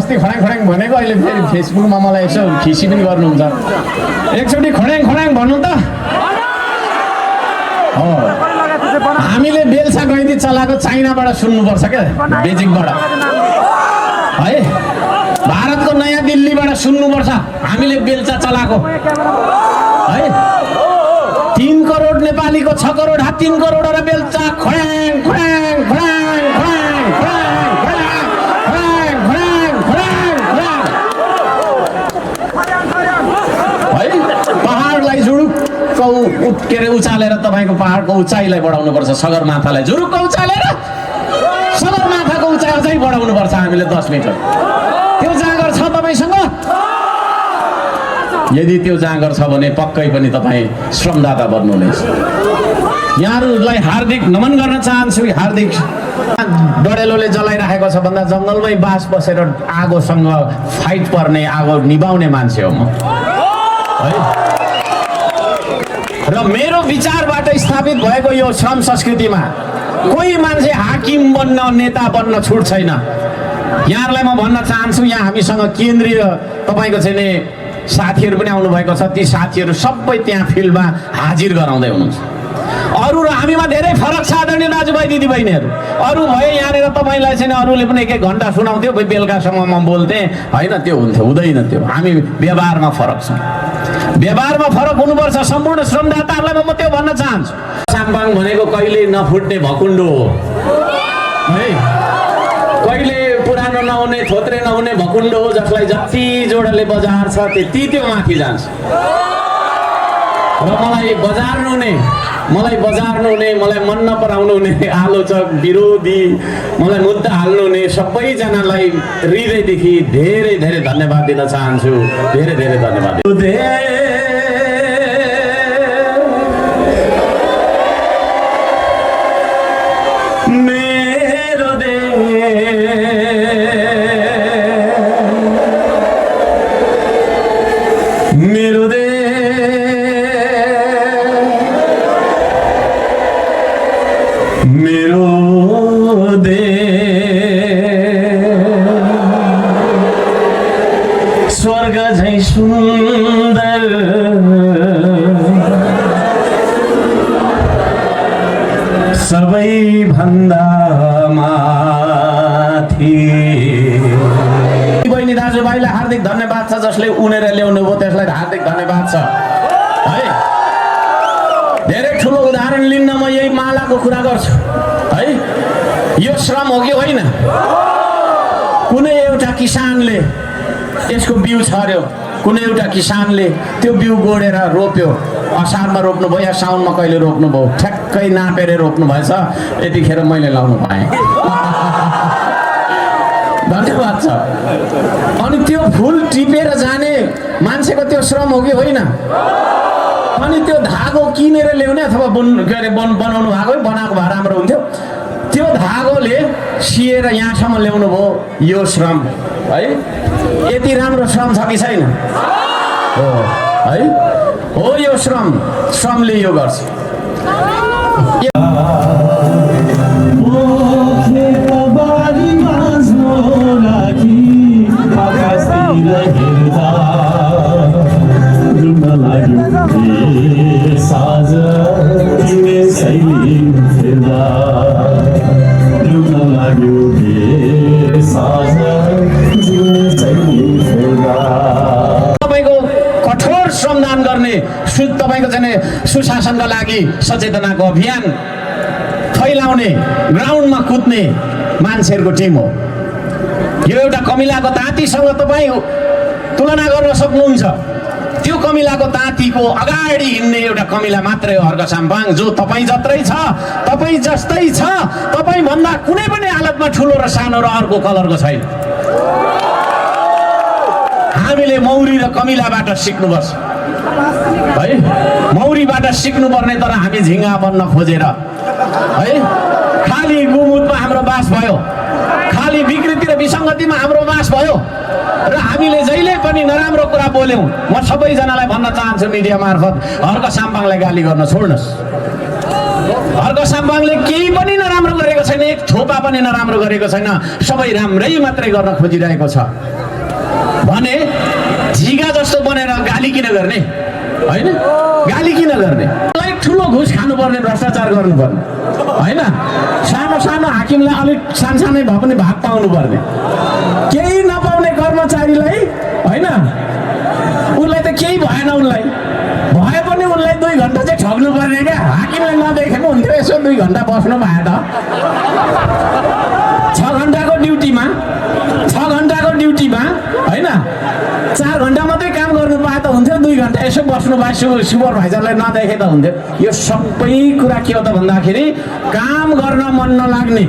अस्ति खड्याङ खड्याङ भनेको अहिले फेरि फेसबुकमा मलाई यसो खिसी पनि गर्नुहुन्छ एकचोटि खड्याङ खड्याङ भन्नु त हो हामीले बेलसा गैँती चलाएको चाइनाबाट सुन्नुपर्छ क्या बेजिङबाट है भारतको नयाँ दिल्लीबाट सुन्नुपर्छ हामीले बेलसा चलाएको है 3 करोड नेपालीको 6 करोड 3 करोड र बेलसा खड्याङ खड्याङ खड्याङ खड्याङ खड्याङ खड्याङ खड्याङ खड्याङ है पहाडलाई जुरुक्क के अरे उचालेर तपाईँको पहाडको उचाइलाई बढाउनुपर्छ सगरमाथालाई जुरुक्क उचालेर सगरमाथाको उचाइ अझै बढाउनुपर्छ हामीले 10 मिटर त्यो जाँगर छ तपाईँसँग यदि त्यो जाँगर छ भने पक्कै पनि तपाईँ श्रमदाता बन्नुहुनेछ यहाँहरूलाई हार्दिक नमन गर्न चाहन्छु हार्दिक डडेलोले जलाइराखेको छ भन्दा जङ्गलमै बास बसेर आगोसँग फाइट पर्ने आगो निभाउने मान्छे हो म है र मेरो विचारबाट स्थापित भएको यो श्रम संस्कृतिमा कोही मान्छे हाकिम बन्न नेता बन्न छुट छैन यहाँहरूलाई म भन्न चाहन्छु यहाँ हामीसँग केन्द्रीय तपाईँको चाहिँ नि साथीहरू पनि आउनु भएको छ ती साथीहरू सबै त्यहाँ फिल्डमा हाजिर गराउँदै हुनुहुन्छ अरू र हामीमा धेरै फरक छ आदरणीय दाजुभाइ दिदीबहिनीहरू अरू भए यहाँनिर तपाईँलाई चाहिँ अरूले पनि 1-1 घन्टा सुनाउँथ्यो बेलुकासम्म म बोल्थेँ होइन त्यो हुन्थ्यो हुँदैन त्यो हामी व्यवहारमा फरक छौँ व्यवहारमा फरक हुनुपर्छ सम्पूर्ण श्रमदाताहरूलाई म त्यो भन्न चाहन्छु साम्बाङ भनेको कहिले नफुट्ने भकुण्डो हो है कहिले पुरानो नहुने थोत्रे नहुने भकुण्डो हो जसलाई जति जोडले बजार छ त्यति त्यो माथि जान्छ र मलाई बजार नहुने मलाई मन नपराउनु हुने आलोचक विरोधी मलाई मुद्दा हाल्नु हुने सबैजनालाई हृदयदेखि धेरै धेरै धन्यवाद दिन चाहन्छु धेरै धेरै धन्यवाद स्वर्ग झै सुन्दर सबै भन्दा माथि बहिनी दाजुभाइलाई हार्दिक धन्यवाद छ जसले उनेर ल्याउनु भयो त्यसलाई हार्दिक धन्यवाद छ है धेरै ठुलो उदाहरण लिन्न म यही मालाको कुरा गर्छु है यो श्रम हो कि होइन कुनै एउटा किसानले यसको बिउ छर्यो कुनै एउटा किसानले त्यो बिउ गोडेर रोप्यो असारमा रोप्नु भयो या साउनमा कहिले रोप्नु भयो ठ्याक्कै नापेर रोप्नु भएछ यतिखेर मैले लाउनु पाएँ धन्यवाद छ अनि त्यो फुल टिपेर जाने मान्छेको त्यो श्रम हो कि होइन अनि त्यो धागो किनेर ल्याउने अथवा बनाउनु भएको भए राम्रो हुन्थ्यो त्यो धागोले सिएर यहाँसम्म ल्याउनु भयो यो श्रम है यति राम्रो श्रम छ कि छैन हो है हो यो श्रमले यो गर्छ तपाईको चाहिँ सुशासनका लागि सचेतनाको अभियान फैलाउने ग्राउन्डमा कुद्ने मान्छेहरूको टिम हो यो एउटा कमिलाको तातीसँग तपाईँ तुलना गर्न सक्नुहुन्छ त्यो कमिलाको तातीको अगाडि हिँड्ने एउटा कमिला मात्रै हो हर्क साम्पाङ जो तपाईँ जत्रै छ तपाईँ जस्तै छ तपाईँ भन्दा कुनै पनि हालतमा ठुलो र सानो र अर्को कलरको छैन हामीले मौरी र कमिलाबाट सिक्नुपर्छ है मौरीबाट सिक्नुपर्ने तर हामी झिङ्गा बन्न खोजेर है खाली गुमुदमा हाम्रो बास भयो खाली विकृति र विसङ्गतिमा हाम्रो बास भयो र हामीले जहिले पनि नराम्रो कुरा बोल्यौँ म सबैजनालाई भन्न चाहन्छु मिडिया मार्फत हर्क साम्पाङलाई गाली गर्न छोड्नुहोस् अर्को साम्बाङले केही पनि नराम्रो गरेको छैन, एक थोपा पनि नराम्रो गरेको छैन, सबै राम्रै मात्रै गर्न खोजिरहेको छ भने झिगा जस्तो बनेर गाली किन गर्ने होइन? गाली किन गर्ने? ठुलो घुस खानुपर्ने, भ्रष्टाचार गर्नुपर्ने होइन? सानो सानो हाकिमलाई अलिक सानसानै भए पनि भाग पाउनुपर्ने, केही नपाउने कर्मचारीलाई होइन, उसलाई त केही भएन, उसलाई भए पनि उसलाई 2 घन्टा चाहिँ ठग्नु पर्ने क्या। हाकिमलाई नदेखे पनि हुन्थ्यो, यसो 2 घन्टा बस्नु भए त। 6 घन्टाको ड्युटीमा होइन, 4 घन्टा मात्रै काम गर्नु पाए त हुन्थ्यो, 2 घन्टा यसो बस्नु पाए सुपरभाइजरलाई नदेखे त हुन्थ्यो। यो सबै कुरा के हो त भन्दाखेरि काम गर्न मन नलाग्ने